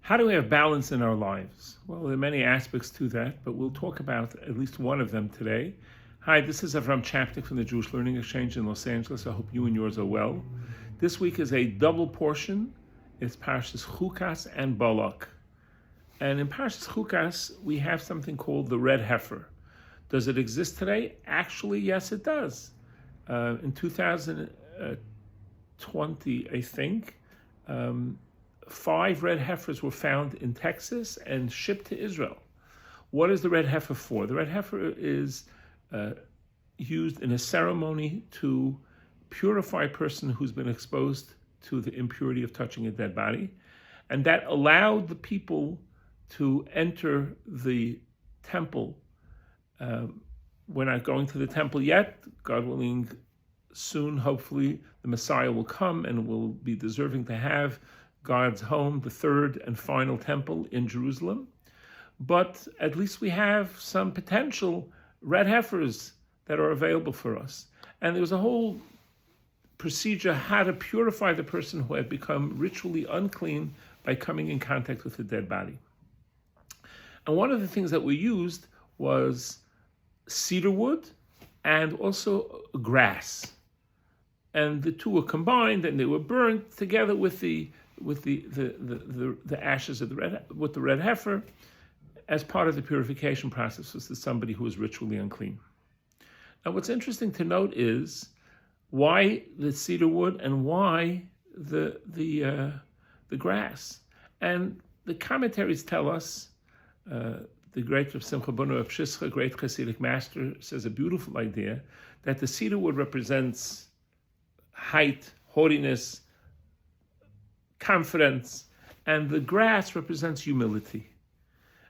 How do we have balance in our lives? Well, there are many aspects to that, but we'll talk about at least one of them today. Hi, this is Avrohom Czapnik from the Jewish Learning Exchange in Los Angeles. I hope you and yours are well. This week is a double portion. It's Parshat Chukat-Balak. And in Parshat Chukat, we have something called the red heifer. Does it exist today? Actually, yes, it does. In 2020, I think, 5 red heifers were found in Texas and shipped to Israel. What is the red heifer for? The red heifer is used in a ceremony to purify a person who's been exposed to the impurity of touching a dead body. And that allowed the people to enter the temple. We're not going to the temple yet. God willing, soon, hopefully, the Messiah will come and will be deserving to have God's home, the third and final temple in Jerusalem. But at least we have some potential red heifers that are available for us. And there was a whole procedure how to purify the person who had become ritually unclean by coming in contact with a dead body. And one of the things that we used was cedar wood and also grass. And the two were combined and they were burned together with the ashes of the red heifer as part of the purification process was to somebody who was ritually unclean. Now, what's interesting to note is why the cedar wood and why the grass. And the commentaries tell us, the great Rav Simcha Bono of Shischa, great Hasidic master, says a beautiful idea that the cedar wood represents height, haughtiness, confidence, and the grass represents humility.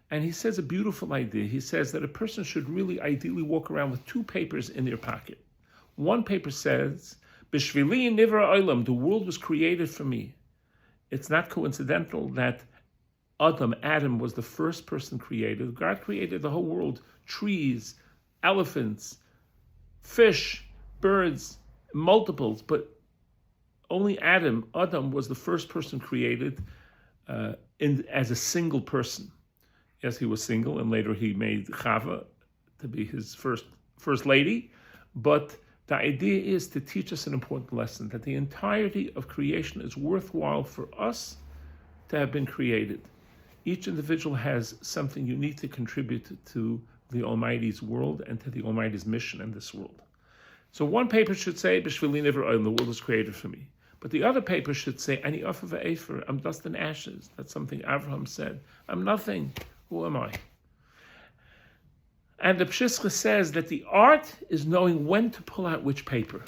And he says a beautiful idea. He says that a person should really ideally walk around with 2 papers in their pocket. One paper says, B'shvili nivra olam, the world was created for me. It's not coincidental that Adam was the first person created. God created the whole world, trees, elephants, fish, birds, multiples, but only Adam was the first person created as a single person. Yes, he was single, and later he made Chava to be his first lady. But the idea is to teach us an important lesson, that the entirety of creation is worthwhile for us to have been created. Each individual has something unique to contribute to the Almighty's world and to the Almighty's mission in this world. So one paper should say, B'shvili nivra olam, the world was created for me. But the other paper should say, Ani ofer v'efer, I'm dust and ashes. That's something Avrohom said. I'm nothing. Who am I? And the Pshischa says that the art is knowing when to pull out which paper.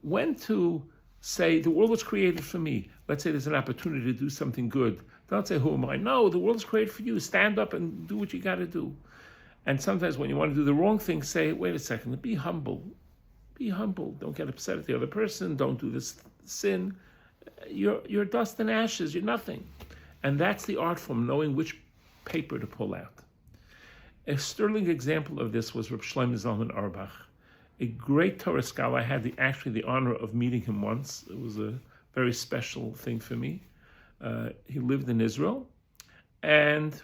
When to say, the world was created for me. Let's say there's an opportunity to do something good. Don't say, who am I? No, the world is created for you. Stand up and do what you got to do. And sometimes when you want to do the wrong thing, say, wait a second, be humble. Be humble. Don't get upset at the other person. Don't do this sin. You're dust and ashes. You're nothing. And that's the art form, knowing which paper to pull out. A sterling example of this was Reb Shlomo Zalman Auerbach, a great Torah scholar. I had the honor of meeting him once. It was a very special thing for me. He lived in Israel, and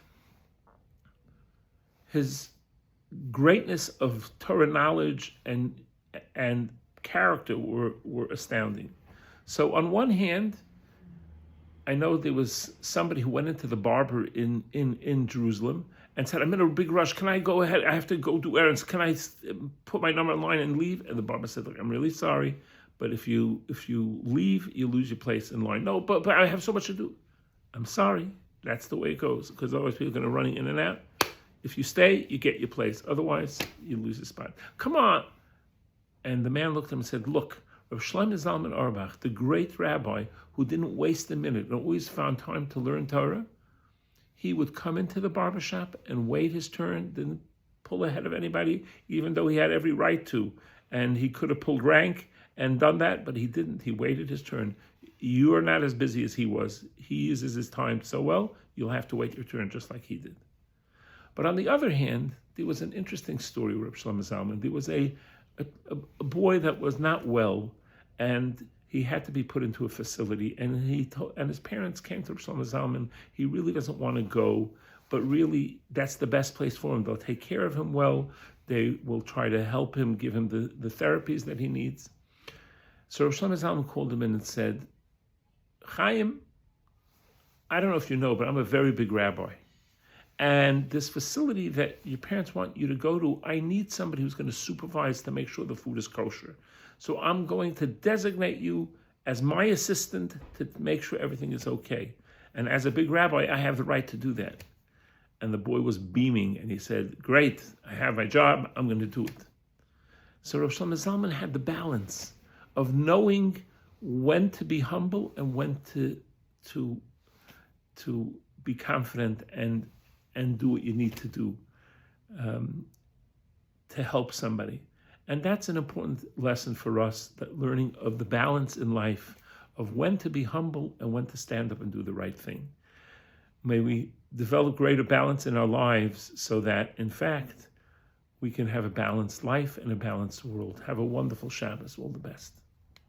his greatness of Torah knowledge and character were astounding. So on one hand, I know there was somebody who went into the barber in Jerusalem and said, I'm in a big rush. Can I go ahead? I have to go do errands. Can I put my number in line and leave? And the barber said, look, I'm really sorry, but if you leave, you lose your place in line. No, but I have so much to do. I'm sorry. That's the way it goes, because otherwise people are going to run in and out. If you stay, you get your place. Otherwise, you lose your spot. Come on. And the man looked at him and said, look, Rav Shlomo Zalman Auerbach, the great rabbi who didn't waste a minute and always found time to learn Torah, he would come into the barbershop and wait his turn, didn't pull ahead of anybody, even though he had every right to. And he could have pulled rank and done that, but he didn't. He waited his turn. You are not as busy as he was. He uses his time so well, you'll have to wait your turn just like he did. But on the other hand, there was an interesting story with Reb Shlomo Zalman. There was a boy that was not well, and he had to be put into a facility, and his parents came to Rosh Zalman. He really doesn't want to go, but really that's the best place for him. They'll take care of him well. They will try to help him, give him the therapies that he needs. So Rosh Zalman called him in and said, Chaim, I don't know if you know, but I'm a very big rabbi. And this facility that your parents want you to go to, I need somebody who's going to supervise to make sure the food is kosher. So I'm going to designate you as my assistant to make sure everything is okay. And as a big rabbi, I have the right to do that. And the boy was beaming, and he said, great, I have my job, I'm going to do it. So Rosh Zalman had the balance of knowing when to be humble and when to be confident and do what you need to do to help somebody. And that's an important lesson for us, that learning of the balance in life of when to be humble and when to stand up and do the right thing. May we develop greater balance in our lives so that, in fact, we can have a balanced life and a balanced world. Have a wonderful Shabbos. All the best.